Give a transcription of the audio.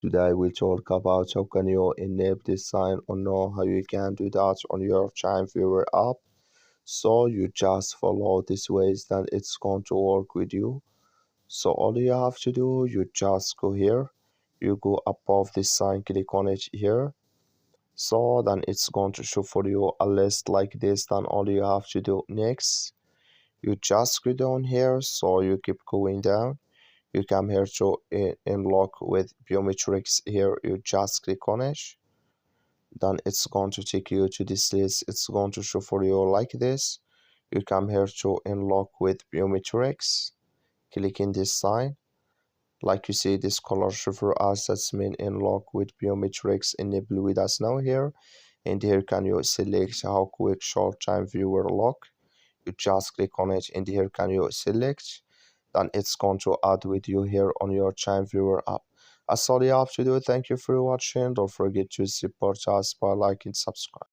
Today we'll talk about how can you enable this sign or know how you can do that on your TeamViewer app. So you just follow these ways, then it's going to work with you. So all you have to do, you just go here, you go above this sign, click on it here. So then it's going to show for you a list like this. Then all you have to do next, you just go down here. So you keep going down, you come here to unlock with biometrics here, you just click on it. Then it's going to take you to this list, it's going to show for you like this. You come here to unlock with biometrics, click in this sign. Like you see, this color show for us, that's mean unlock with biometrics enable with us now here. And here can you select how quick short time viewer lock. You just click on it, and here can you select, then it's going to add with you here on your TeamViewer app. That's all you have to do. Thank you for watching. Don't forget to support us by liking and subscribe.